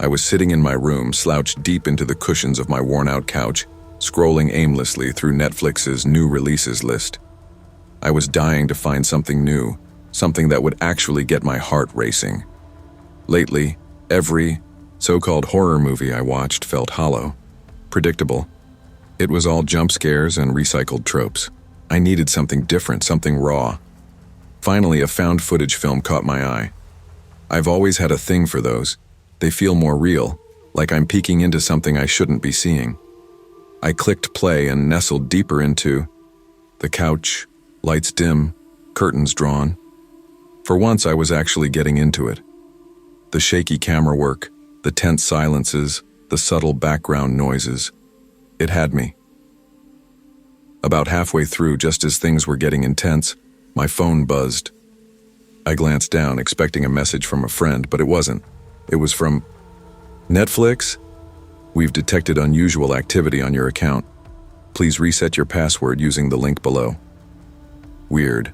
I was sitting in my room, slouched deep into the cushions of my worn-out couch, scrolling aimlessly through Netflix's new releases list. I was dying to find something new, something that would actually get my heart racing. Lately, every so-called horror movie I watched felt hollow, predictable. It was all jump scares and recycled tropes. I needed something different, something raw. Finally, a found footage film caught my eye. I've always had a thing for those. They feel more real, like I'm peeking into something I shouldn't be seeing. I clicked play and nestled deeper into the couch, lights dim, curtains drawn. For once, I was actually getting into it. The shaky camera work, the tense silences, the subtle background noises. It had me. About halfway through, just as things were getting intense, my phone buzzed. I glanced down, expecting a message from a friend, but it wasn't. It was from Netflix. We've detected unusual activity on your account. Please reset your password using the link below. Weird.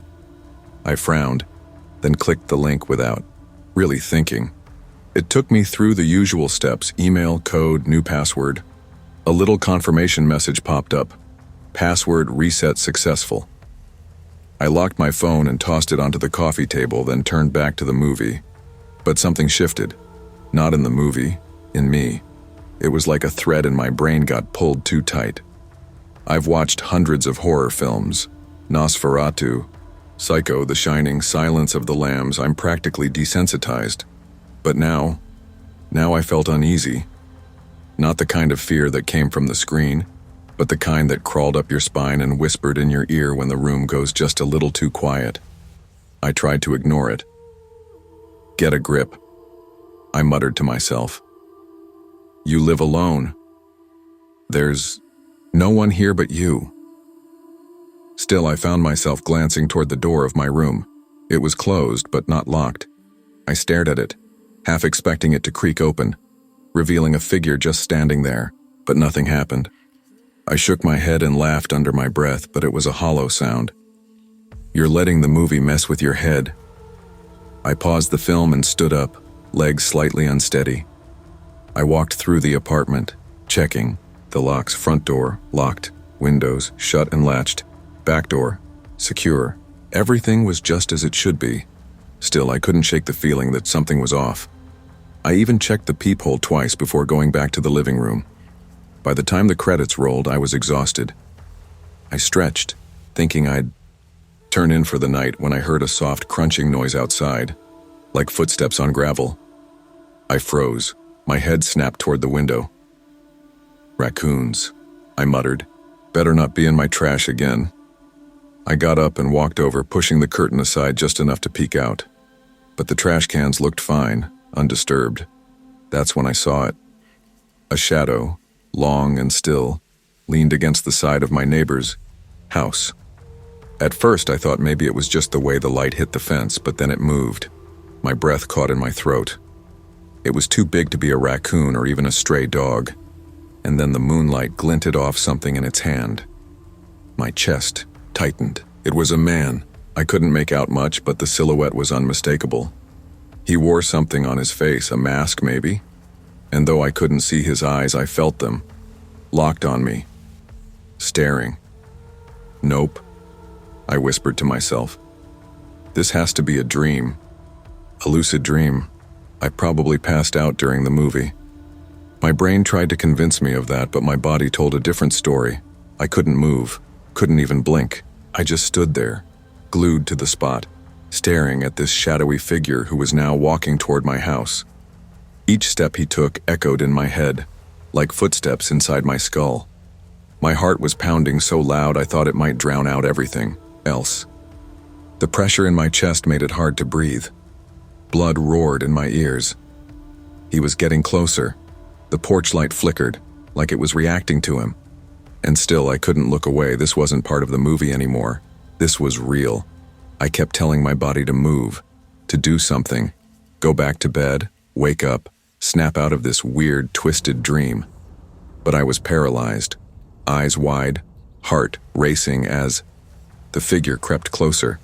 I frowned, then clicked the link without really thinking. It took me through the usual steps: email, code, new password. A little confirmation message popped up. Password reset successful. I locked my phone and tossed it onto the coffee table, then turned back to the movie. But something shifted. Not in the movie, in me. It was like a thread in my brain got pulled too tight. I've watched hundreds of horror films. Nosferatu, Psycho, The Shining, Silence of the Lambs. I'm practically desensitized. But now I felt uneasy. Not the kind of fear that came from the screen, but the kind that crawled up your spine and whispered in your ear when the room goes just a little too quiet. I tried to ignore it. Get a grip, I muttered to myself. You live alone. There's no one here but you. Still, I found myself glancing toward the door of my room. It was closed, but not locked. I stared at it, half expecting it to creak open, revealing a figure just standing there, but nothing happened. I shook my head and laughed under my breath, but it was a hollow sound. You're letting the movie mess with your head. I paused the film and stood up, legs slightly unsteady. I walked through the apartment, checking. The locks: front door, locked, windows, shut and latched, back door, secure. Everything was just as it should be. Still, I couldn't shake the feeling that something was off. I even checked the peephole twice before going back to the living room. By the time the credits rolled, I was exhausted. I stretched, thinking I'd turn in for the night, when I heard a soft crunching noise outside, like footsteps on gravel. I froze. My head snapped toward the window. Raccoons, I muttered. Better not be in my trash again. I got up and walked over, pushing the curtain aside just enough to peek out. But the trash cans looked fine, undisturbed. That's when I saw it. A shadow, long and still, leaned against the side of my neighbor's house. At first, I thought maybe it was just the way the light hit the fence, but then it moved. My breath caught in my throat. It was too big to be a raccoon or even a stray dog. And then the moonlight glinted off something in its hand. My chest tightened. It was a man. I couldn't make out much, but the silhouette was unmistakable. He wore something on his face, a mask maybe? And though I couldn't see his eyes, I felt them, locked on me, staring. Nope, I whispered to myself. This has to be a dream, a lucid dream. I probably passed out during the movie. My brain tried to convince me of that, but my body told a different story. I couldn't move, couldn't even blink. I just stood there, glued to the spot, staring at this shadowy figure who was now walking toward my house. Each step he took echoed in my head, like footsteps inside my skull. My heart was pounding so loud I thought it might drown out everything else. The pressure in my chest made it hard to breathe. Blood roared in my ears. He was getting closer. The porch light flickered, like it was reacting to him. And still, I couldn't look away. This wasn't part of the movie anymore. This was real. I kept telling my body to move, to do something, go back to bed, wake up, snap out of this weird, twisted dream. But I was paralyzed, eyes wide, heart racing as the figure crept closer.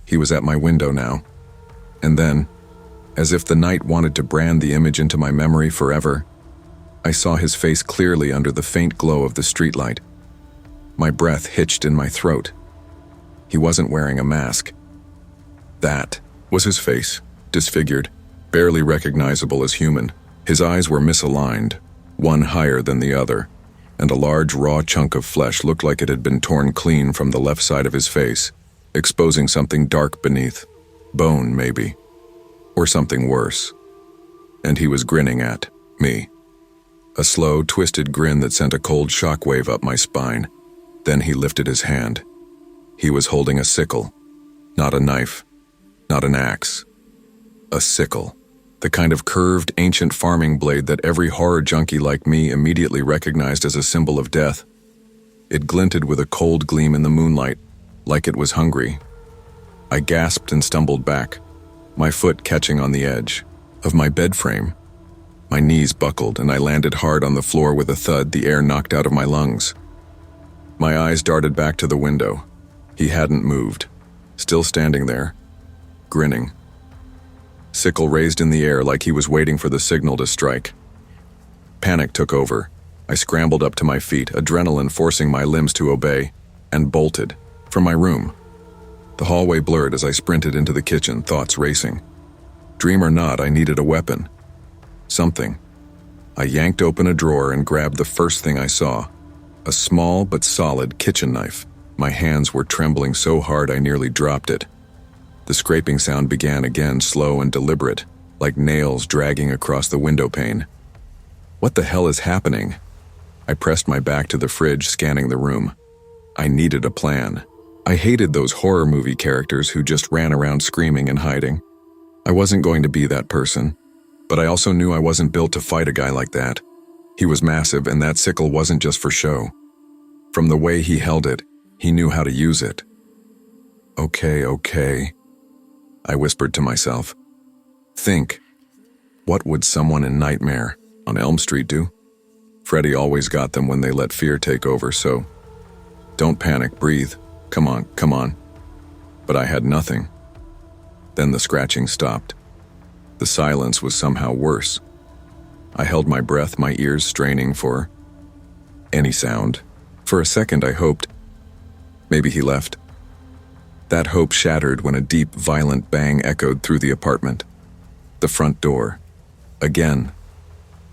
He was at my window now. And then, as if the night wanted to brand the image into my memory forever. I saw his face clearly under the faint glow of the streetlight. My breath hitched in my throat. He wasn't wearing a mask. That was his face, disfigured, barely recognizable as human. His eyes were misaligned, one higher than the other, and a large raw chunk of flesh looked like it had been torn clean from the left side of his face, exposing something dark beneath. Bone, maybe. Or something worse. And he was grinning at me. A slow, twisted grin that sent a cold shockwave up my spine. Then he lifted his hand. He was holding a sickle. Not a knife. Not an axe. A sickle. The kind of curved, ancient farming blade that every horror junkie like me immediately recognized as a symbol of death. It glinted with a cold gleam in the moonlight, like it was hungry. I gasped and stumbled back, my foot catching on the edge of my bed frame. My knees buckled and I landed hard on the floor with a thud the air knocked out of my lungs. My eyes darted back to the window. He hadn't moved, still standing there, grinning. Sickle raised in the air like he was waiting for the signal to strike. Panic took over. I scrambled up to my feet, adrenaline forcing my limbs to obey, and bolted from my room. The hallway blurred as I sprinted into the kitchen, thoughts racing. Dream or not, I needed a weapon. Something. I yanked open a drawer and grabbed the first thing I saw. A small but solid kitchen knife. My hands were trembling so hard I nearly dropped it. The scraping sound began again, slow and deliberate, like nails dragging across the window pane. What the hell is happening? I pressed my back to the fridge, scanning the room. I needed a plan. I hated those horror movie characters who just ran around screaming and hiding. I wasn't going to be that person, but I also knew I wasn't built to fight a guy like that. He was massive, and that sickle wasn't just for show. From the way he held it, he knew how to use it. Okay, I whispered to myself. Think, what would someone in Nightmare on Elm Street do? Freddy always got them when they let fear take over, so don't panic, breathe. Come on. But I had nothing. Then the scratching stopped. The silence was somehow worse. I held my breath, my ears straining for any sound. For a second I hoped maybe he left. That hope shattered when a deep, violent bang echoed through the apartment. The front door. Again.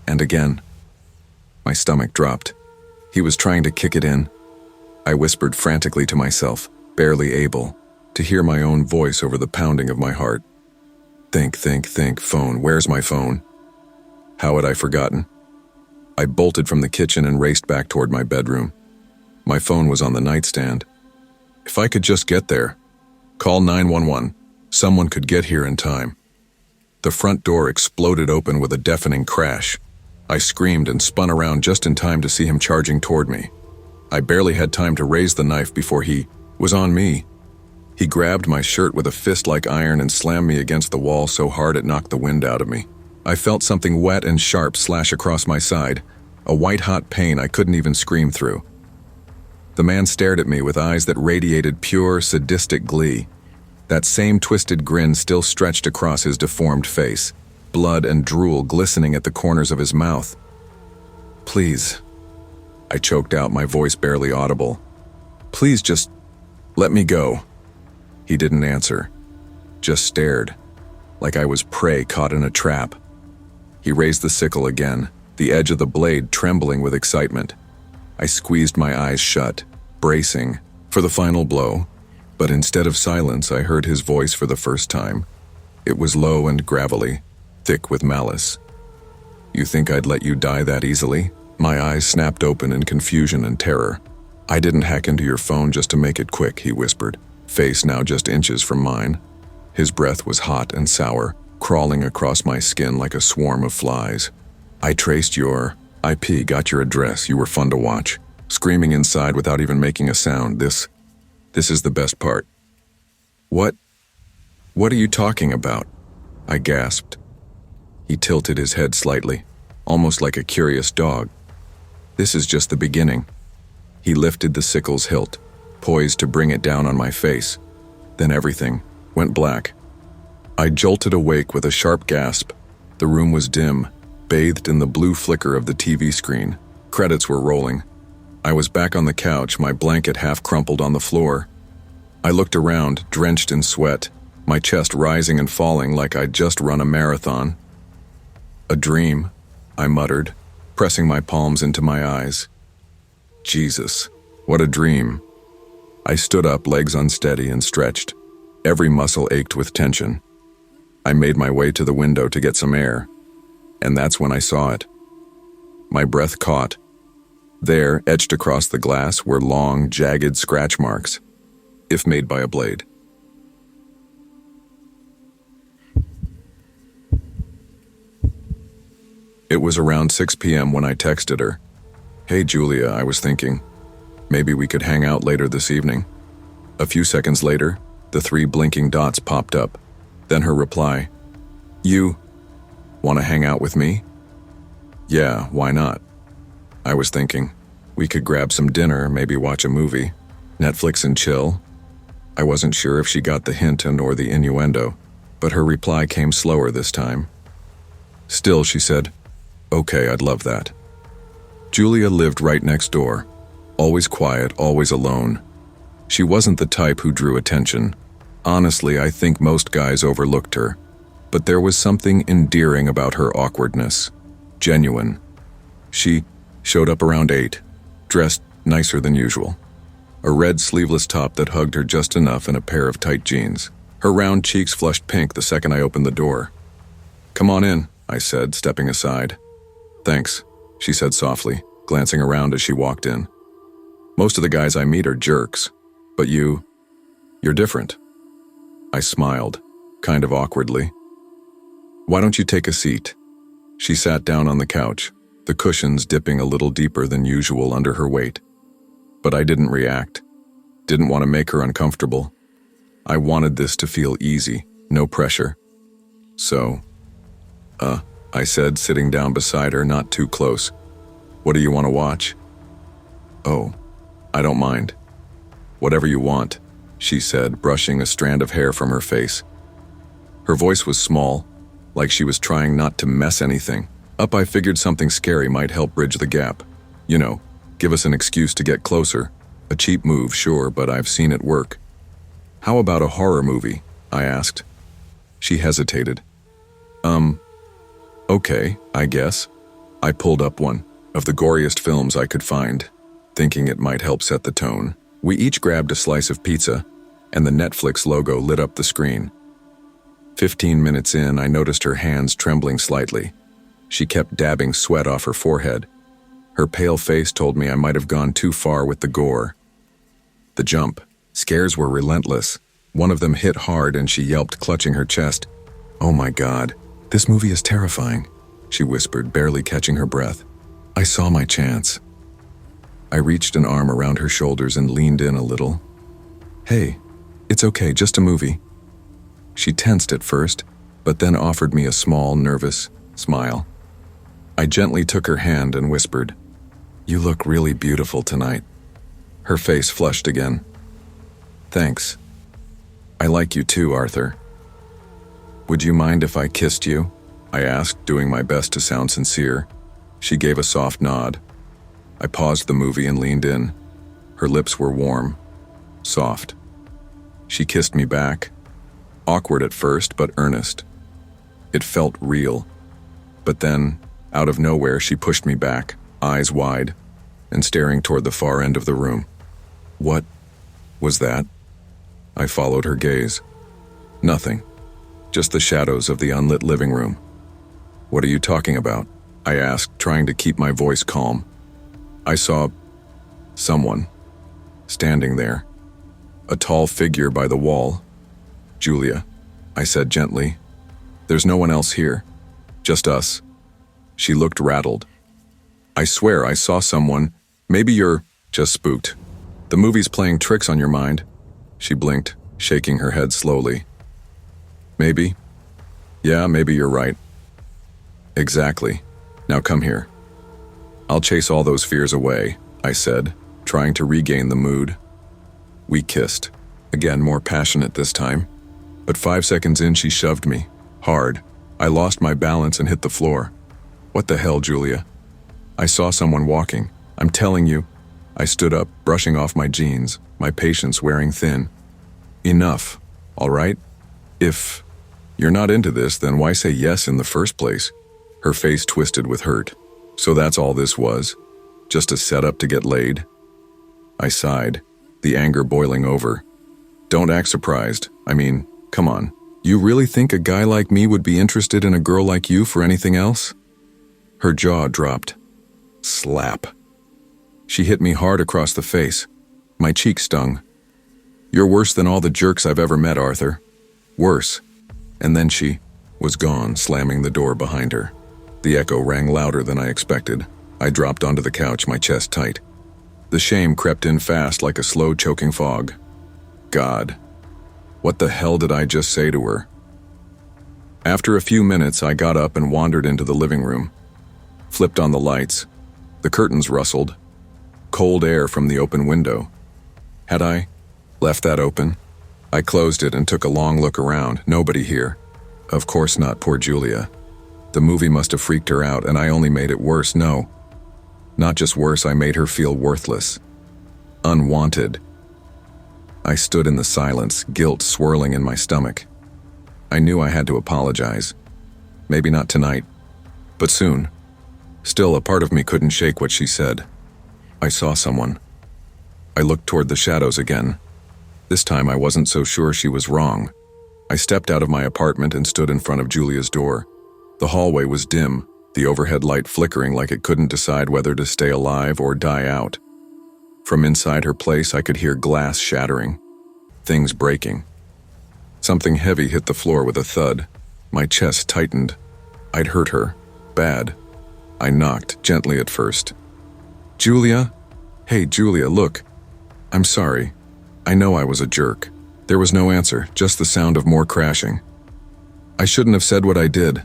And again. My stomach dropped. He was trying to kick it in. I whispered frantically to myself, barely able to hear my own voice over the pounding of my heart. Think, phone, where's my phone? How had I forgotten? I bolted from the kitchen and raced back toward my bedroom. My phone was on the nightstand. If I could just get there. Call 911. Someone could get here in time. The front door exploded open with a deafening crash. I screamed and spun around just in time to see him charging toward me. I barely had time to raise the knife before he was on me. He grabbed my shirt with a fist like iron and slammed me against the wall so hard it knocked the wind out of me. I felt something wet and sharp slash across my side, a white-hot pain I couldn't even scream through. The man stared at me with eyes that radiated pure, sadistic glee. That same twisted grin still stretched across his deformed face, blood and drool glistening at the corners of his mouth. Please, I choked out, my voice barely audible. Please just let me go. He didn't answer, just stared, like I was prey caught in a trap. He raised the sickle again, the edge of the blade trembling with excitement. I squeezed my eyes shut, bracing for the final blow, but instead of silence, I heard his voice for the first time. It was low and gravelly, thick with malice. You think I'd let you die that easily? My eyes snapped open in confusion and terror. I didn't hack into your phone just to make it quick, he whispered, face now just inches from mine. His breath was hot and sour, crawling across my skin like a swarm of flies. I traced your IP, got your address, you were fun to watch. Screaming inside without even making a sound. This is the best part. What are you talking about? I gasped. He tilted his head slightly, almost like a curious dog. This is just the beginning. He lifted the sickle's hilt, poised to bring it down on my face. Then everything went black. I jolted awake with a sharp gasp. The room was dim, bathed in the blue flicker of the TV screen. Credits were rolling. I was back on the couch, my blanket half crumpled on the floor. I looked around, drenched in sweat, my chest rising and falling like I'd just run a marathon. A dream, I muttered, pressing my palms into my eyes. Jesus, what a dream. I stood up, legs unsteady, and stretched. Every muscle ached with tension. I made my way to the window to get some air, and that's when I saw it. My breath caught. There, etched across the glass, were long, jagged scratch marks, if made by a blade. It was around 6 p.m. when I texted her. "Hey Julia, I was thinking, maybe we could hang out later this evening." A few seconds later, the 3 blinking dots popped up. Then her reply, "You want to hang out with me?" "Yeah, why not?" I was thinking, we could grab some dinner, maybe watch a movie, Netflix and chill. I wasn't sure if she got the hint and or the innuendo, but her reply came slower this time. Still, she said, "Okay, I'd love that." Julia lived right next door, always quiet, always alone. She wasn't the type who drew attention. Honestly, I think most guys overlooked her, but there was something endearing about her awkwardness. Genuine. She showed up around 8, dressed nicer than usual. A red sleeveless top that hugged her just enough and a pair of tight jeans. Her round cheeks flushed pink the second I opened the door. "Come on in," I said, stepping aside. "Thanks," she said softly, glancing around as she walked in. "Most of the guys I meet are jerks, but you're different." I smiled, kind of awkwardly. "Why don't you take a seat?" She sat down on the couch, the cushions dipping a little deeper than usual under her weight. But I didn't react. Didn't want to make her uncomfortable. I wanted this to feel easy, no pressure. So, I said, sitting down beside her, not too close. "What do you want to watch?" "Oh, I don't mind." "Whatever you want," she said, brushing a strand of hair from her face. Her voice was small, like she was trying not to mess anything up. I figured something scary might help bridge the gap. You know, give us an excuse to get closer. A cheap move, sure, but I've seen it work. "How about a horror movie?" I asked. She hesitated. Okay, I guess." I pulled up one of the goriest films I could find, thinking it might help set the tone. We each grabbed a slice of pizza, and the Netflix logo lit up the screen. 15 minutes in, I noticed her hands trembling slightly. She kept dabbing sweat off her forehead. Her pale face told me I might have gone too far with the gore. The jump scares were relentless. One of them hit hard and she yelped, clutching her chest. "Oh my God, this movie is terrifying," she whispered, barely catching her breath. I saw my chance. I reached an arm around her shoulders and leaned in a little. "Hey, it's okay, just a movie." She tensed at first, but then offered me a small, nervous smile. I gently took her hand and whispered, "You look really beautiful tonight." Her face flushed again. "Thanks. I like you too, Arthur." "Would you mind if I kissed you?" I asked, doing my best to sound sincere. She gave a soft nod. I paused the movie and leaned in. Her lips were warm, soft. She kissed me back. Awkward at first, but earnest. It felt real. But then, out of nowhere, she pushed me back, eyes wide, and staring toward the far end of the room. "What was that?" I followed her gaze. "Nothing. Just the shadows of the unlit living room." "What are you talking about?" I asked, trying to keep my voice calm. "I saw someone standing there. A tall figure by the wall." "Julia," I said gently. "There's no one else here. Just us." She looked rattled. "I swear I saw someone. Maybe you're just spooked. The movie's playing tricks on your mind." She blinked, shaking her head slowly. "Maybe. Yeah, maybe you're right." "Exactly. Now come here." "I'll chase all those fears away," I said, trying to regain the mood. We kissed, again more passionate this time. But 5 seconds in, she shoved me. Hard. I lost my balance and hit the floor. What the hell, Julia? I saw someone walking. I'm telling you. I stood up, brushing off my jeans, my patience wearing thin. Enough, all right? If you're not into this, then why say yes in the first place? Her face twisted with hurt. So that's all this was? Just a setup to get laid? I sighed, the anger boiling over. Don't act surprised. I mean, come on. You really think a guy like me would be interested in a girl like you for anything else? Her jaw dropped. Slap. She hit me hard across the face. My cheek stung. You're worse than all the jerks I've ever met, Arthur. Worse. And then she was gone, slamming the door behind her. The echo rang louder than I expected. I dropped onto the couch, my chest tight. The shame crept in fast like a slow, choking fog. God. What the hell did I just say to her? After a few minutes, I got up and wandered into the living room. Flipped on the lights. The curtains rustled. Cold air from the open window. Had I left that open? I closed it and took a long look around. Nobody here. Of course not, poor Julia. The movie must have freaked her out, and I only made it worse. No. Not just worse, I made her feel worthless. Unwanted. I stood in the silence, guilt swirling in my stomach. I knew I had to apologize. Maybe not tonight, but soon. Still, a part of me couldn't shake what she said. I saw someone. I looked toward the shadows again. This time I wasn't so sure she was wrong. I stepped out of my apartment and stood in front of Julia's door. The hallway was dim, the overhead light flickering like it couldn't decide whether to stay alive or die out. From inside her place, I could hear glass shattering, things breaking. Something heavy hit the floor with a thud. My chest tightened. I'd hurt her. Bad. I knocked, gently at first. Julia? Hey, Julia, look. I'm sorry. I know I was a jerk. There was no answer, just the sound of more crashing. I shouldn't have said what I did.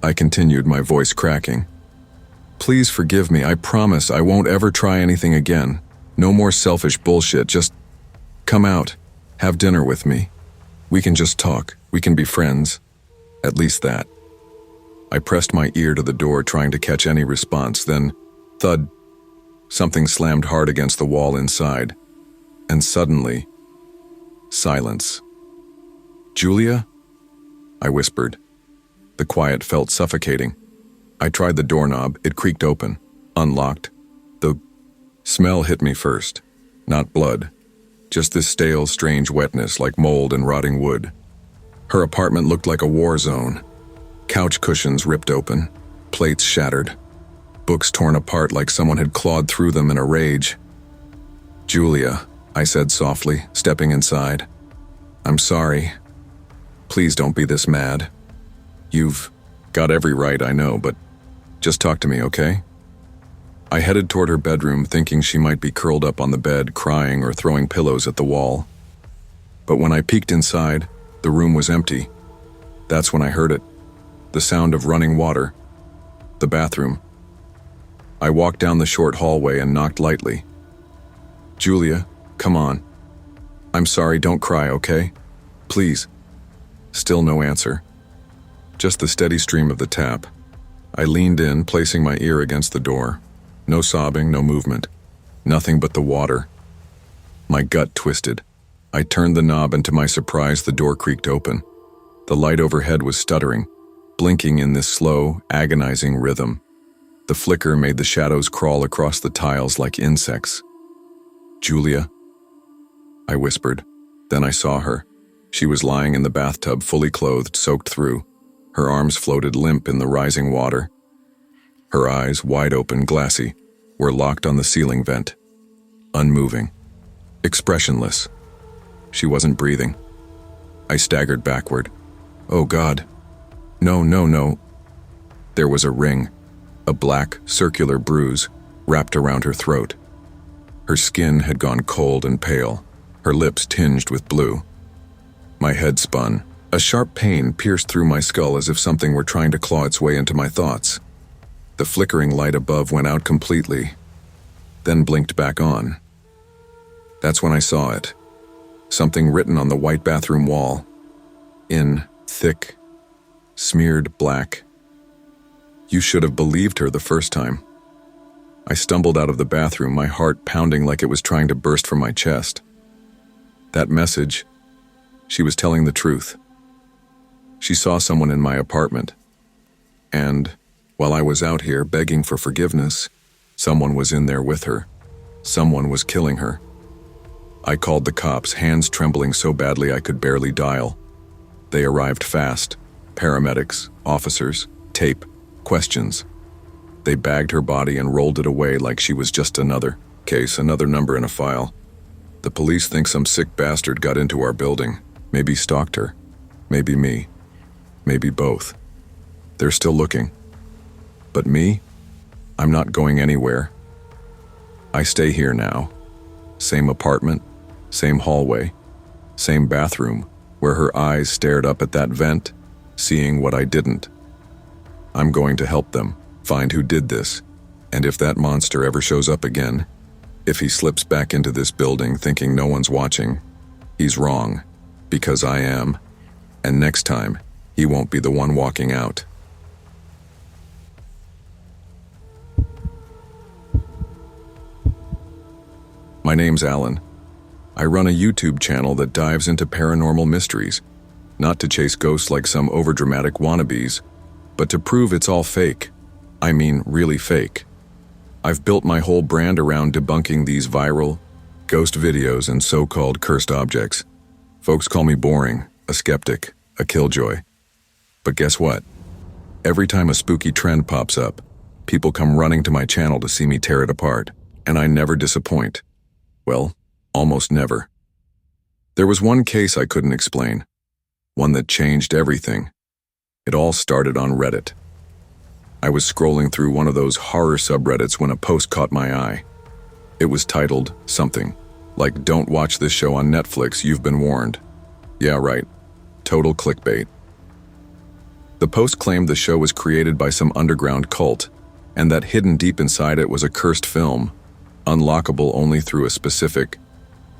I continued, my voice cracking. Please forgive me. I promise I won't ever try anything again. No more selfish bullshit. Just come out. Have dinner with me. We can just talk. We can be friends. At least that. I pressed my ear to the door, trying to catch any response. Then, thud. Something slammed hard against the wall inside. And suddenly, silence. Julia? I whispered. The quiet felt suffocating. I tried the doorknob. It creaked open, unlocked. The smell hit me first. Not blood. Just this stale, strange wetness like mold and rotting wood. Her apartment looked like a war zone. Couch cushions ripped open, plates shattered, books torn apart like someone had clawed through them in a rage. Julia, I said softly, stepping inside. I'm sorry. Please don't be this mad. You've got every right, I know, but just talk to me, okay? I headed toward her bedroom, thinking she might be curled up on the bed, crying or throwing pillows at the wall. But when I peeked inside, the room was empty. That's when I heard it. The sound of running water. The bathroom. I walked down the short hallway and knocked lightly. Julia, come on. I'm sorry, don't cry, okay? Please. Still no answer. Just the steady stream of the tap. I leaned in, placing my ear against the door. No sobbing, no movement. Nothing but the water. My gut twisted. I turned the knob, and to my surprise, the door creaked open. The light overhead was stuttering, blinking in this slow, agonizing rhythm. The flicker made the shadows crawl across the tiles like insects. Julia? I whispered. Then I saw her. She was lying in the bathtub, fully clothed, soaked through. Her arms floated limp in the rising water. Her eyes, wide open, glassy, were locked on the ceiling vent. Unmoving. Expressionless. She wasn't breathing. I staggered backward. Oh God. No, no, no. There was a ring, a black, circular bruise wrapped around her throat. Her skin had gone cold and pale, her lips tinged with blue. My head spun. A sharp pain pierced through my skull as if something were trying to claw its way into my thoughts. The flickering light above went out completely, then blinked back on. That's when I saw it. Something written on the white bathroom wall. in thick, smeared black. You should have believed her the first time. I stumbled out of the bathroom, my heart pounding like it was trying to burst from my chest. That message, she was telling the truth. She saw someone in my apartment. And, while I was out here begging for forgiveness, someone was in there with her. Someone was killing her. I called the cops, hands trembling so badly I could barely dial. They arrived fast. Paramedics, officers, tape, questions. They bagged her body and rolled it away like she was just another case, another number in a file. The police think some sick bastard got into our building, maybe stalked her, maybe me, maybe both. They're still looking. But me? I'm not going anywhere. I stay here now. Same apartment, same hallway, same bathroom, where her eyes stared up at that vent, seeing what I didn't. I'm going to help them, find who did this, and if that monster ever shows up again, if he slips back into this building thinking no one's watching, he's wrong, because I am, and next time, he won't be the one walking out. My name's Alan. I run a YouTube channel that dives into paranormal mysteries, not to chase ghosts like some overdramatic wannabes, but to prove it's all fake. I mean, really fake. I've built my whole brand around debunking these viral, ghost videos and so-called cursed objects. Folks call me boring, a skeptic, a killjoy. But guess what? Every time a spooky trend pops up, people come running to my channel to see me tear it apart, and I never disappoint. Well, almost never. There was one case I couldn't explain, one that changed everything. It all started on Reddit. I was scrolling through one of those horror subreddits when a post caught my eye. It was titled something like, "Don't watch this show on Netflix, you've been warned." Yeah, right. Total clickbait. The post claimed the show was created by some underground cult, and that hidden deep inside it was a cursed film, unlockable only through a specific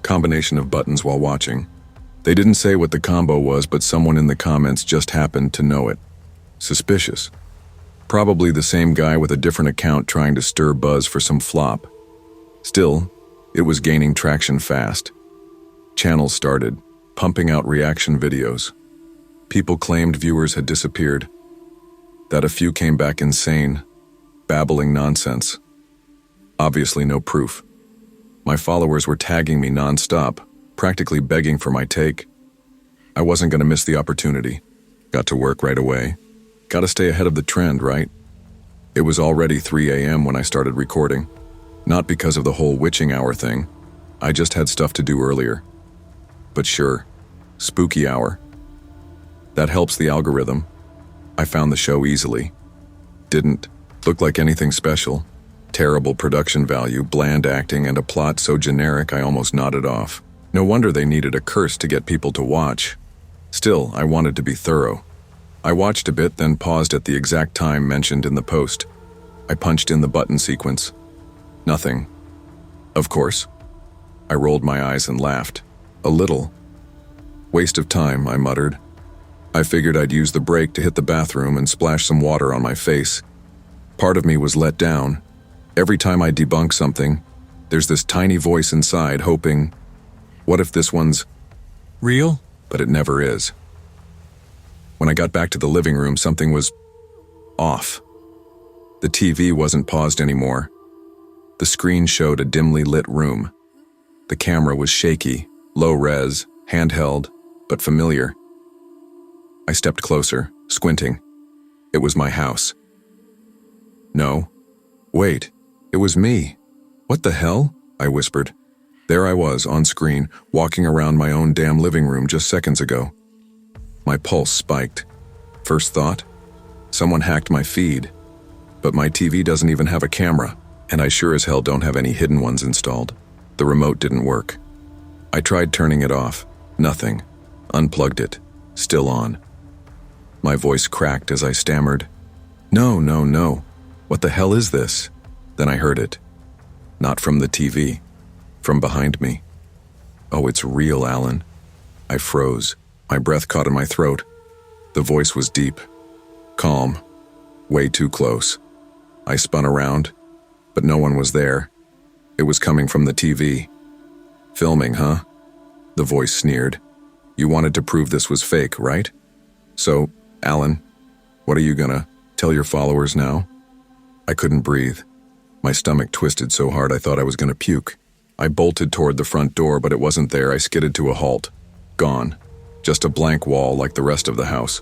combination of buttons while watching. They didn't say what the combo was, but someone in the comments just happened to know it. Suspicious. Probably the same guy with a different account trying to stir buzz for some flop. Still, it was gaining traction fast. Channels started pumping out reaction videos. People claimed viewers had disappeared, that a few came back insane, babbling nonsense. Obviously no proof. My followers were tagging me nonstop, practically begging for my take. I wasn't going to miss the opportunity. Got to work right away. Got to stay ahead of the trend, right? It was already 3 a.m. when I started recording. Not because of the whole witching hour thing. I just had stuff to do earlier. But sure, spooky hour. That helps the algorithm. I found the show easily. Didn't look like anything special. Terrible production value, bland acting, and a plot so generic I almost nodded off. No wonder they needed a curse to get people to watch. Still, I wanted to be thorough. I watched a bit, then paused at the exact time mentioned in the post. I punched in the button sequence. Nothing. Of course. I rolled my eyes and laughed. A little. Waste of time, I muttered. I figured I'd use the break to hit the bathroom and splash some water on my face. Part of me was let down. Every time I debunk something, there's this tiny voice inside hoping, what if this one's real? But it never is. When I got back to the living room, something was off. The TV wasn't paused anymore. The screen showed a dimly lit room. The camera was shaky, low-res, handheld, but familiar. I stepped closer, squinting. It was my house. No. Wait, it was me. What the hell? I whispered. There I was, on screen, walking around my own damn living room just seconds ago. My pulse spiked. First thought? Someone hacked my feed. But my TV doesn't even have a camera, and I sure as hell don't have any hidden ones installed. The remote didn't work. I tried turning it off. Nothing. Unplugged it. Still on. My voice cracked as I stammered. No, no, no. What the hell is this? Then I heard it. Not from the TV. From behind me. Oh, it's real, Alan. I froze. My breath caught in my throat. The voice was deep, calm, way too close. I spun around, but no one was there. It was coming from the TV. "Filming, huh?" The voice sneered. "You wanted to prove this was fake, right? So, Alan, what are you gonna tell your followers now?" I couldn't breathe. My stomach twisted so hard I thought I was gonna puke. I bolted toward the front door, but it wasn't there. I skidded to a halt. Gone. Just a blank wall like the rest of the house.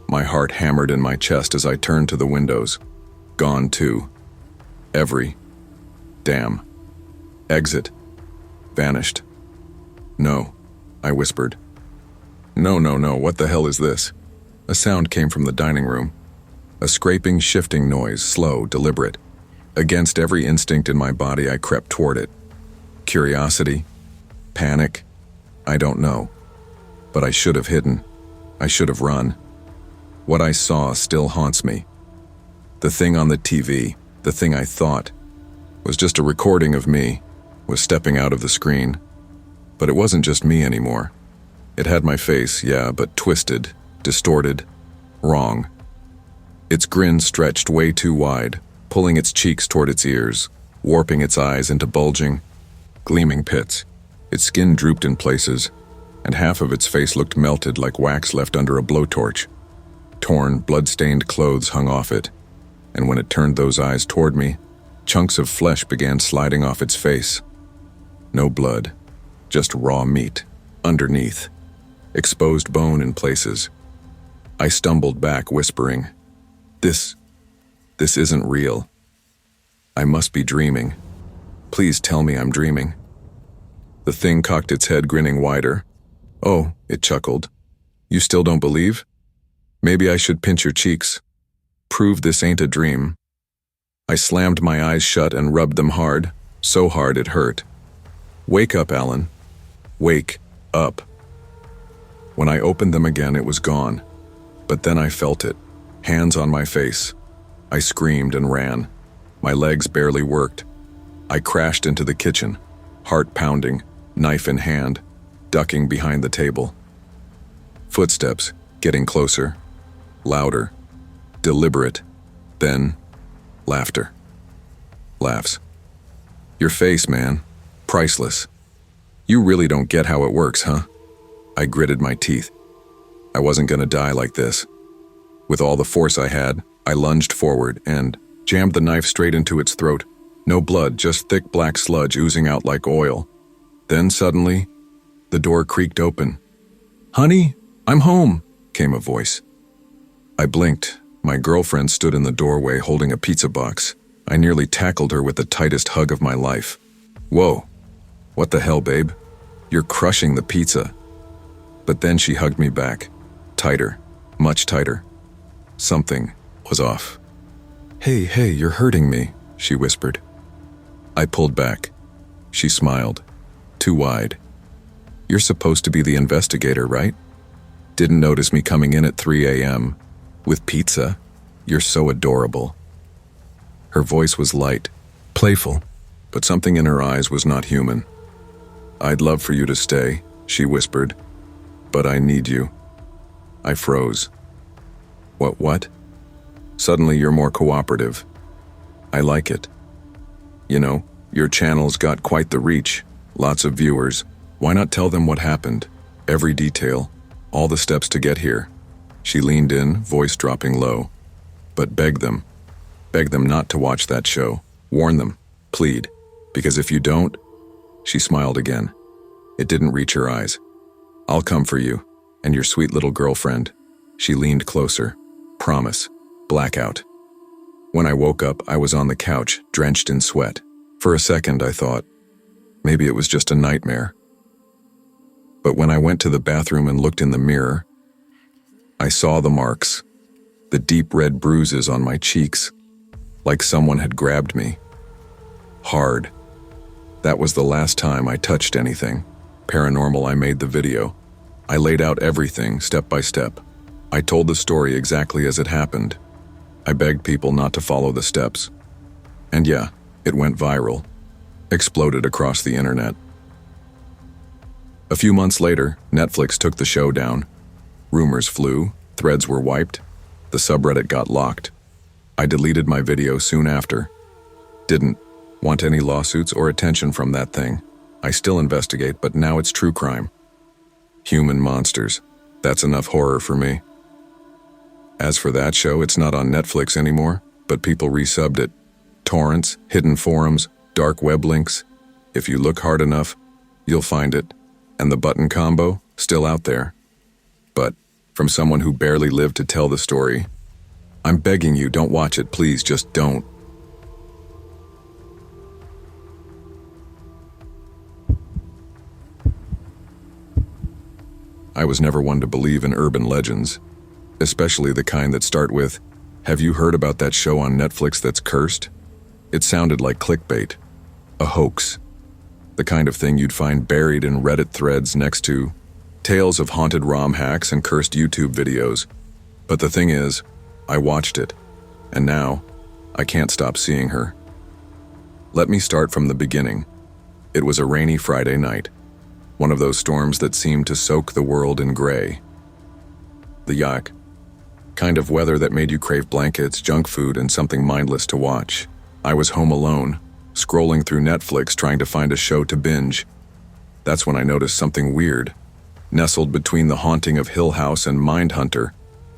My heart hammered in my chest as I turned to the windows. Gone too. Every damn exit. Vanished. "No," I whispered. No, what the hell is this?" A sound came from the dining room. A scraping, shifting noise, slow, deliberate. Against every instinct in my body, I crept toward it. Curiosity? Panic? I don't know. But I should have hidden. I should have run. What I saw still haunts me. The thing on the TV, the thing I thought, was just a recording of me, was stepping out of the screen. But it wasn't just me anymore. It had my face, yeah, but twisted, distorted, wrong. Its grin stretched way too wide, pulling its cheeks toward its ears, warping its eyes into bulging, gleaming pits. Its skin drooped in places, and half of its face looked melted like wax left under a blowtorch. Torn, blood-stained clothes hung off it, and when it turned those eyes toward me, chunks of flesh began sliding off its face. No blood, just raw meat, underneath, exposed bone in places. I stumbled back, whispering, This isn't real. I must be dreaming. Please tell me I'm dreaming." The thing cocked its head, grinning wider. "Oh," it chuckled. "You still don't believe? Maybe I should pinch your cheeks. Prove this ain't a dream." I slammed my eyes shut and rubbed them hard, so hard it hurt. "Wake up, Alan. Wake up." When I opened them again, it was gone. But then I felt it, hands on my face. I screamed and ran. My legs barely worked. I crashed into the kitchen, heart pounding, knife in hand, ducking behind the table. Footsteps, getting closer, louder, deliberate, then laughter. Laughs. "Your face, man. Priceless. You really don't get how it works, huh?" I gritted my teeth. I wasn't gonna die like this. With all the force I had, I lunged forward and jammed the knife straight into its throat. No blood, just thick black sludge oozing out like oil. Then suddenly, the door creaked open. "Honey, I'm home," came a voice. I blinked. My girlfriend stood in the doorway holding a pizza box. I nearly tackled her with the tightest hug of my life. "Whoa, what the hell, babe? You're crushing the pizza." But then she hugged me back, tighter, much tighter. Something was off. Hey, you're hurting me," she whispered. I pulled back. She smiled, too wide. "You're supposed to be the investigator, right? Didn't notice me coming in at 3 a.m. with pizza? You're so adorable." Her voice was light, playful, but something in her eyes was not human. "I'd love for you to stay," she whispered, "but I need you." I froze. What? Suddenly you're more cooperative. I like it. You know, your channel's got quite the reach, lots of viewers. Why not tell them what happened? Every detail, all the steps to get here. She leaned in, voice dropping low. But beg them not to watch that show. Warn them, plead, because if you don't, she smiled again. It didn't reach her eyes. "I'll come for you, and your sweet little girlfriend." She leaned closer. Promise. Blackout. When I woke up, I was on the couch, drenched in sweat. For a second, I thought, maybe it was just a nightmare. But when I went to the bathroom and looked in the mirror, I saw the marks, the deep red bruises on my cheeks, like someone had grabbed me. Hard. That was the last time I touched anything. Paranormal. I made the video. I laid out everything, step by step. I told the story exactly as it happened. I begged people not to follow the steps. And yeah, it went viral. Exploded across the internet. A few months later, Netflix took the show down. Rumors flew, threads were wiped, the subreddit got locked. I deleted my video soon after. Didn't want any lawsuits or attention from that thing. I still investigate, but now it's true crime. Human monsters. That's enough horror for me. As for that show, it's not on Netflix anymore, but people resubbed it. Torrents, hidden forums, dark web links. If you look hard enough, you'll find it. And the button combo, still out there. But, from someone who barely lived to tell the story, I'm begging you, don't watch it, please, just don't. I was never one to believe in urban legends, especially the kind that start with, "Have you heard about that show on Netflix that's cursed?" It sounded like clickbait, a hoax, the kind of thing you'd find buried in Reddit threads next to tales of haunted ROM hacks and cursed YouTube videos. But the thing is, I watched it, and now I can't stop seeing her. Let me start from the beginning. It was a rainy Friday night. One of those storms that seemed to soak the world in gray. The yuck. Kind of weather that made you crave blankets, junk food, and something mindless to watch. I was home alone, scrolling through Netflix trying to find a show to binge. That's when I noticed something weird. Nestled between The Haunting of Hill House and Mindhunter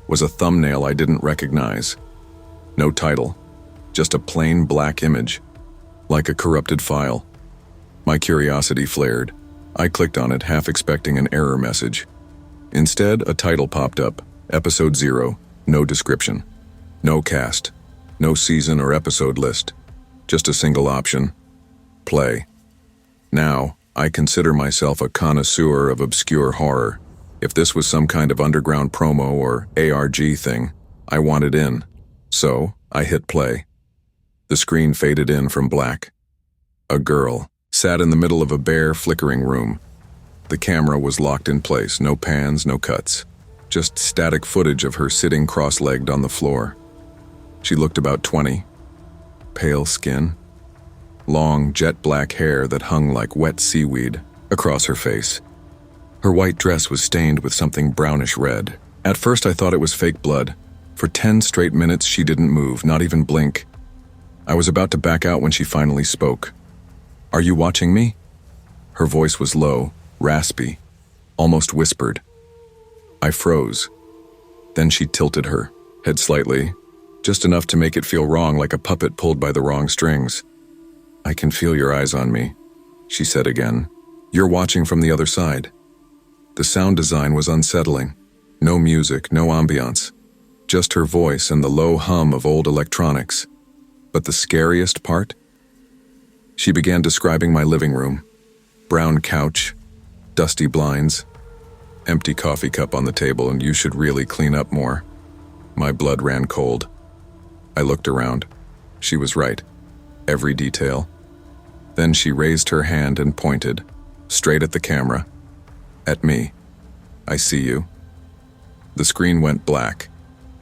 was a thumbnail I didn't recognize. No title, just a plain black image, like a corrupted file. My curiosity flared. I clicked on it, half expecting an error message. Instead, a title popped up, Episode 0, no description. No cast, no season or episode list, just a single option, play. Now, I consider myself a connoisseur of obscure horror. If this was some kind of underground promo or ARG thing, I wanted in. So, I hit play. The screen faded in from black. A girl sat in the middle of a bare, flickering room. The camera was locked in place, no pans, no cuts. Just static footage of her sitting cross-legged on the floor. She looked about 20. Pale skin. Long, jet-black hair that hung like wet seaweed across her face. Her white dress was stained with something brownish red. At first I thought it was fake blood. For 10 straight minutes she didn't move, not even blink. I was about to back out when she finally spoke. "Are you watching me?" Her voice was low, raspy, almost whispered. I froze. Then she tilted her head slightly, just enough to make it feel wrong, like a puppet pulled by the wrong strings. "I can feel your eyes on me," she said again. "You're watching from the other side." The sound design was unsettling. No music, no ambiance. Just her voice and the low hum of old electronics. But the scariest part? She began describing my living room. Brown couch, dusty blinds, empty coffee cup on the table, and "You should really clean up more." My blood ran cold. I looked around. She was right. Every detail. Then she raised her hand and pointed, straight at the camera. At me. "I see you." The screen went black.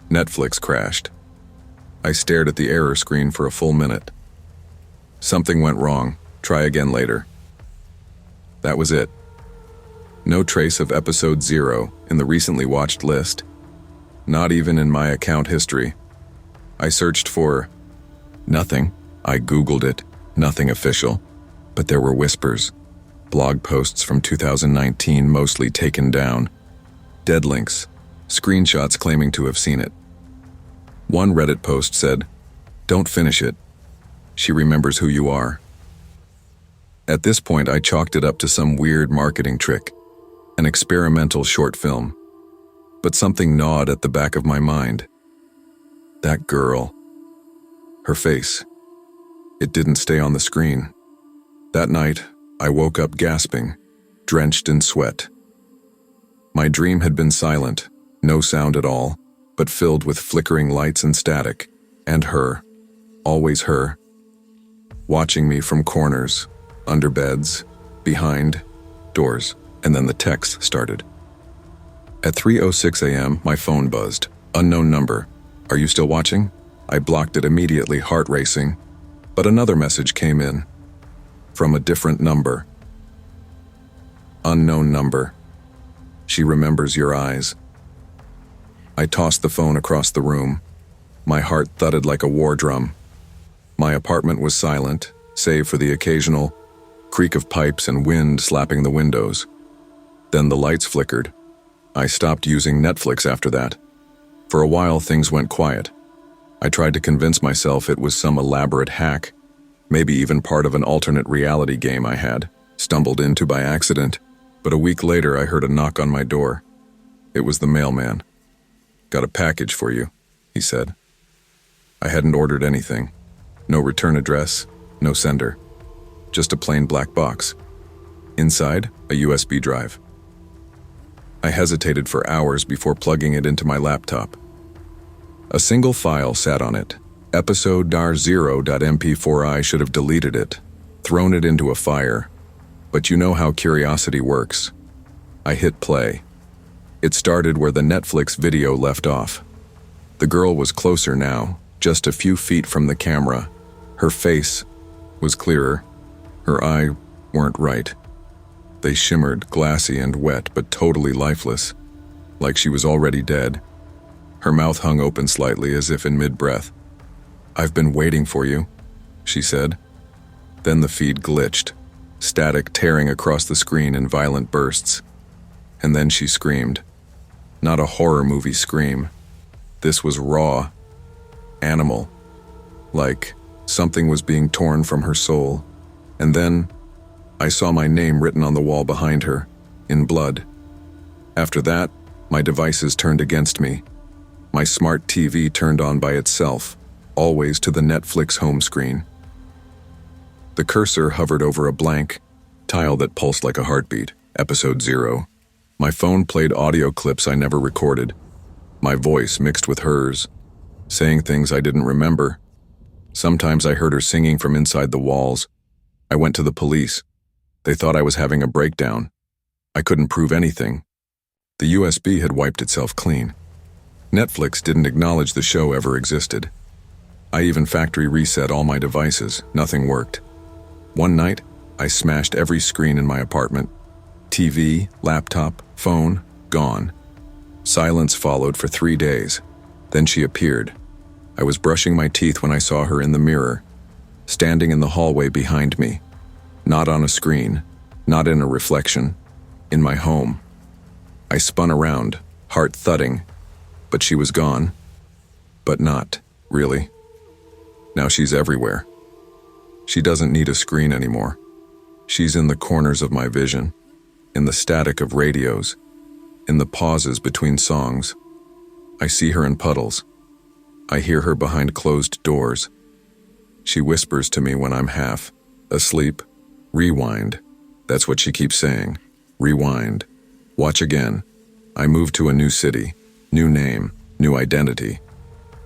Netflix crashed. I stared at the error screen for a full minute. Something went wrong. Try again later. That was it. No trace of episode 0 in the recently watched list. Not even in my account history. I searched for nothing. I Googled it. Nothing official. But there were whispers. Blog posts from 2019 mostly taken down. Dead links. Screenshots claiming to have seen it. One Reddit post said, "Don't finish it. She remembers who you are." At this point, I chalked it up to some weird marketing trick, an experimental short film. But something gnawed at the back of my mind. That girl. Her face. It didn't stay on the screen. That night, I woke up gasping, drenched in sweat. My dream had been silent, no sound at all, but filled with flickering lights and static, and her, always her, watching me from corners, under beds, behind, doors, and then the text started. At 3:06 a.m., my phone buzzed. Unknown number. "Are you still watching?" I blocked it immediately, heart racing, but another message came in. From a different number. Unknown number. "She remembers your eyes." I tossed the phone across the room. My heart thudded like a war drum. My apartment was silent, save for the occasional creak of pipes and wind slapping the windows. Then the lights flickered. I stopped using Netflix after that. For a while, things went quiet. I tried to convince myself it was some elaborate hack, maybe even part of an alternate reality game I had stumbled into by accident. But a week later, I heard a knock on my door. It was the mailman. "Got a package for you," he said. I hadn't ordered anything. No return address, no sender. Just a plain black box. Inside, a USB drive. I hesitated for hours before plugging it into my laptop. A single file sat on it. Episode .0.mp4. I should have deleted it, thrown it into a fire. But you know how curiosity works. I hit play. It started where the Netflix video left off. The girl was closer now, just a few feet from the camera. Her face was clearer. Her eyes weren't right. They shimmered, glassy and wet, but totally lifeless, like she was already dead. Her mouth hung open slightly, as if in mid-breath. "I've been waiting for you," she said. Then the feed glitched, static tearing across the screen in violent bursts. And then she screamed. Not a horror movie scream. This was raw, animal, like something was being torn from her soul. And then I saw my name written on the wall behind her, in blood. After that, my devices turned against me. My smart TV turned on by itself, always to the Netflix home screen. The cursor hovered over a blank tile that pulsed like a heartbeat. Episode 0. My phone played audio clips I never recorded. My voice mixed with hers, saying things I didn't remember. Sometimes I heard her singing from inside the walls. I went to the police. They thought I was having a breakdown. I couldn't prove anything. The USB had wiped itself clean. Netflix didn't acknowledge the show ever existed. I even factory reset all my devices. Nothing worked. One night, I smashed every screen in my apartment. TV, laptop, phone, gone. Silence followed for 3 days. Then she appeared. I was brushing my teeth when I saw her in the mirror, standing in the hallway behind me. Not on a screen, not in a reflection, in my home. I spun around, heart thudding, but she was gone. But not, really. Now she's everywhere. She doesn't need a screen anymore. She's in the corners of my vision, in the static of radios, in the pauses between songs. I see her in puddles. I hear her behind closed doors. She whispers to me when I'm half asleep. Rewind. That's what she keeps saying. Rewind. Watch again. I moved to a new city, new name, new identity.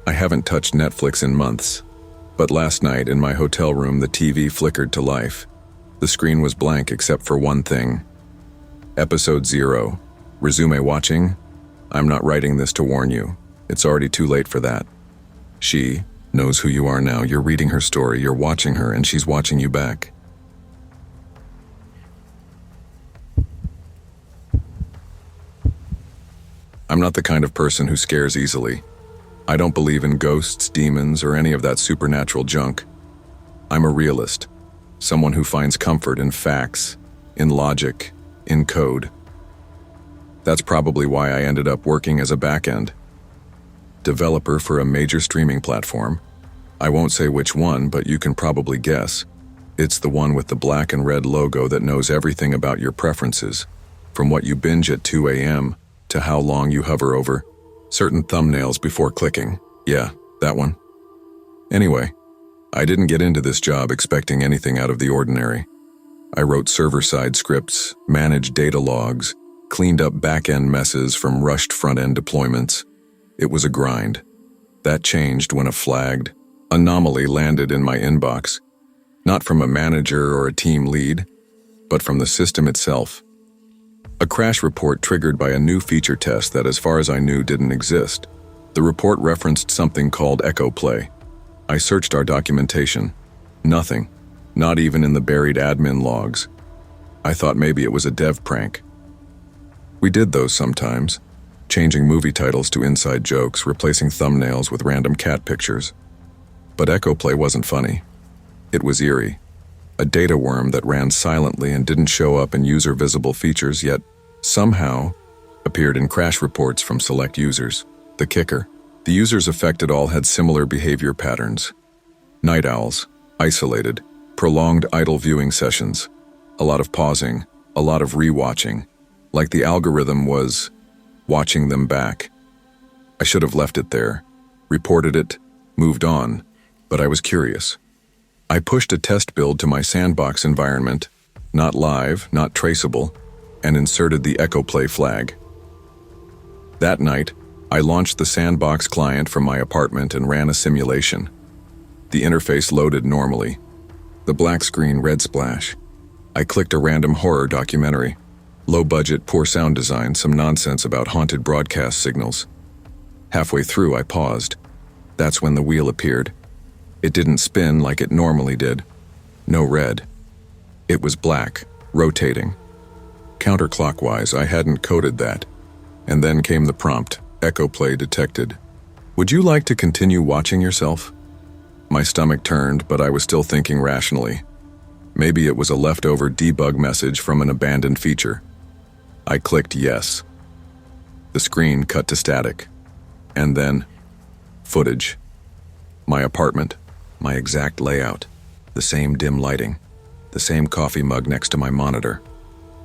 I haven't touched Netflix in months, but last night in my hotel room the TV flickered to life. The screen was blank except for one thing. Episode 0. Resume watching? I'm not writing this to warn you. It's already too late for that. She knows who you are now. You're reading her story, you're watching her, and she's watching you back. I'm not the kind of person who scares easily. I don't believe in ghosts, demons, or any of that supernatural junk. I'm a realist, someone who finds comfort in facts, in logic, in code. That's probably why I ended up working as a back-end developer for a major streaming platform. I won't say which one, but you can probably guess. It's the one with the black and red logo that knows everything about your preferences, from what you binge at 2 a.m. to how long you hover over certain thumbnails before clicking. Yeah, that one. Anyway, I didn't get into this job expecting anything out of the ordinary. I wrote server-side scripts, managed data logs, cleaned up back-end messes from rushed front-end deployments. It was a grind. That changed when a flagged anomaly landed in my inbox, not from a manager or a team lead, but from the system itself. A crash report triggered by a new feature test that, as far as I knew, didn't exist. The report referenced something called echo play. I searched our documentation. Nothing. Not even in the buried admin logs. I thought maybe it was a dev prank. We did those sometimes. changing movie titles to inside jokes, replacing thumbnails with random cat pictures. But Echo Play wasn't funny. It was eerie. A data worm that ran silently and didn't show up in user-visible features, yet somehow appeared in crash reports from select users. The kicker: the users affected all had similar behavior patterns. Night owls, isolated, prolonged idle viewing sessions, a lot of pausing, a lot of rewatching, like the algorithm was watching them back. I should have left it there, reported it, moved on, but I was curious. I pushed a test build to my sandbox environment, not live, not traceable, and inserted the Echo Play flag. That night, I launched the sandbox client from my apartment and ran a simulation. The interface loaded normally. The black screen red splash. I clicked a random horror documentary. Low budget, poor sound design, some nonsense about haunted broadcast signals. Halfway through, I paused. That's when the wheel appeared. It didn't spin like it normally did. No red. It was black, rotating. Counterclockwise, I hadn't coded that. And then came the prompt, Echo Play detected. Would you like to continue watching yourself? My stomach turned, but I was still thinking rationally. Maybe it was a leftover debug message from an abandoned feature. I clicked yes. The screen cut to static. And then, footage. My apartment, my exact layout, the same dim lighting, the same coffee mug next to my monitor,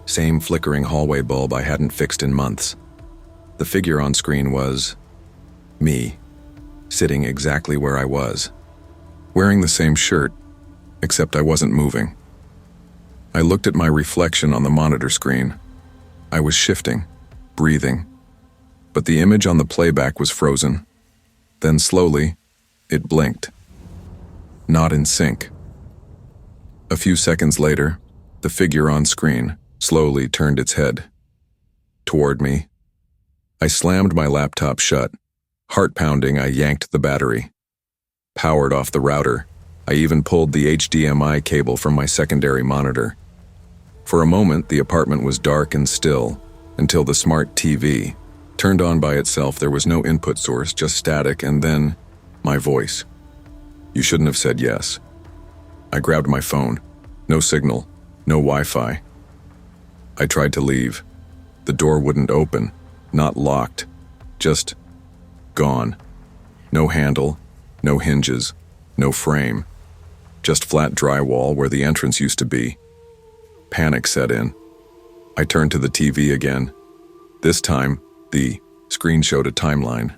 same flickering hallway bulb I hadn't fixed in months. The figure on screen was me, sitting exactly where I was, wearing the same shirt, except I wasn't moving. I looked at my reflection on the monitor screen. I was shifting, breathing, but the image on the playback was frozen. Then slowly, it blinked. Not in sync. A few seconds later, the figure on screen slowly turned its head toward me. I slammed my laptop shut. Heart pounding, I yanked the battery. Powered off the router. I even pulled the HDMI cable from my secondary monitor. For a moment, the apartment was dark and still, until the smart TV turned on by itself. There was no input source, just static, and then my voice. You shouldn't have said yes. I grabbed my phone. No signal, no Wi-Fi. I tried to leave. The door wouldn't open, not locked, just gone. No handle, no hinges, no frame. Just flat drywall where the entrance used to be. Panic set in. I turned to the TV again. This time, the screen showed a timeline.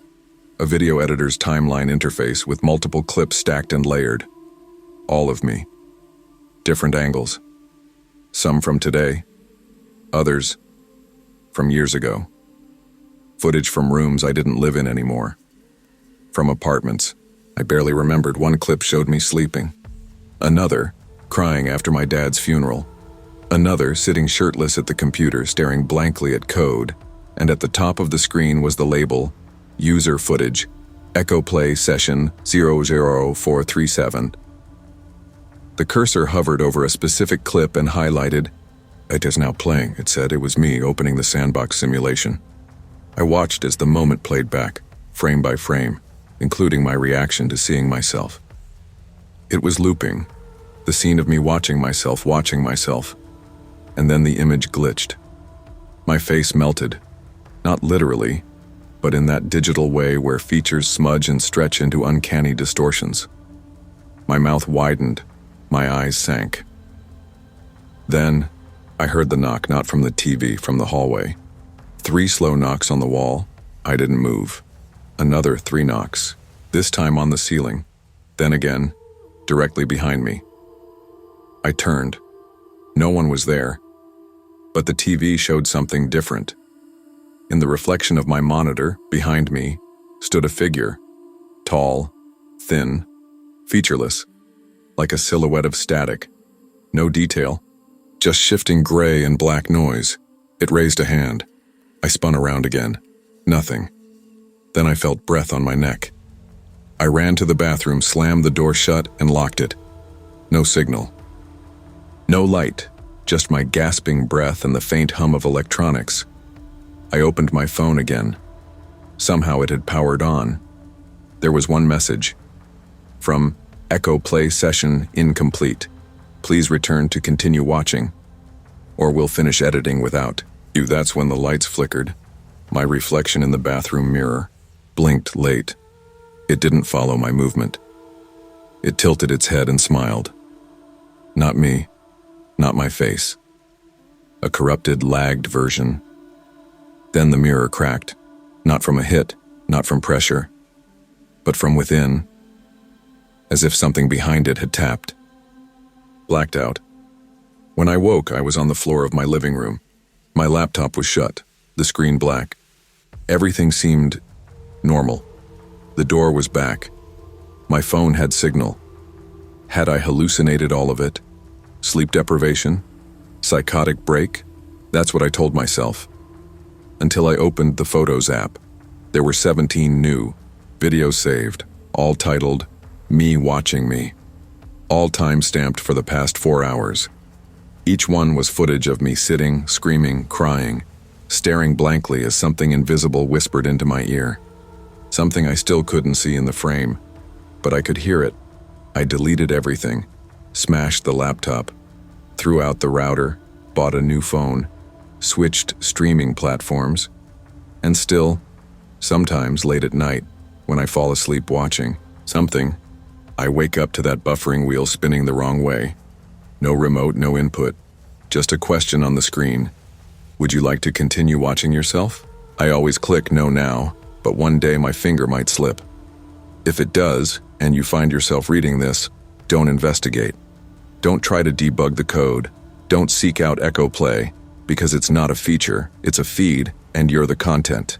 A video editor's timeline interface with multiple clips stacked and layered. All of me. Different angles. Some from today. Others from years ago. Footage from rooms I didn't live in anymore. From apartments. I barely remembered. One clip showed me sleeping. Another, crying after my dad's funeral. Another, sitting shirtless at the computer, staring blankly at code, and at the top of the screen was the label, User Footage, Echo Play Session 00437. The cursor hovered over a specific clip and highlighted, "It is now playing," it said. It was me opening the sandbox simulation. I watched as the moment played back, frame by frame, including my reaction to seeing myself. It was looping, the scene of me watching myself, and then the image glitched. My face melted, not literally, but in that digital way where features smudge and stretch into uncanny distortions. My mouth widened, my eyes sank. Then, I heard the knock, not from the TV, from the hallway. 3 slow knocks on the wall. I didn't move. Another 3 knocks, this time on the ceiling, then again, directly behind me. I turned. No one was there, but the TV showed something different. In the reflection of my monitor, behind me, stood a figure, tall, thin, featureless, like a silhouette of static. No detail, just shifting gray and black noise. It raised a hand. I spun around again. Nothing. Then I felt breath on my neck. I ran to the bathroom, slammed the door shut, and locked it. No signal. No light, just my gasping breath and the faint hum of electronics. I opened my phone again, Somehow it had powered on. There was one message. From Echo Play Session Incomplete. Please return to continue watching, or we'll finish editing without you. That's when the lights flickered. My reflection in the bathroom mirror blinked late. It didn't follow my movement. It tilted its head and smiled. Not me, not my face. A corrupted, lagged version. Then the mirror cracked, not from a hit, not from pressure, but from within, as if something behind it had tapped. Blacked out. When I woke, I was on the floor of my living room. My laptop was shut, the screen black. Everything seemed normal. The door was back. My phone had signal. Had I hallucinated all of it? Sleep deprivation? Psychotic break? That's what I told myself. Until I opened the Photos app. There were 17 new videos saved, all titled, "Me Watching Me." All time-stamped for the past 4 hours. Each one was footage of me sitting, screaming, crying, staring blankly as something invisible whispered into my ear. Something I still couldn't see in the frame, but I could hear it. I deleted everything, smashed the laptop, threw out the router, bought a new phone, switched streaming platforms, and still, sometimes late at night, when I fall asleep watching something, I wake up to that buffering wheel spinning the wrong way. No remote, no input, just a question on the screen. Would you like to continue watching yourself? I always click no now, but one day my finger might slip. If it does, and you find yourself reading this, don't investigate. Don't try to debug the code. Don't seek out Echo Play, because it's not a feature, it's a feed, and you're the content.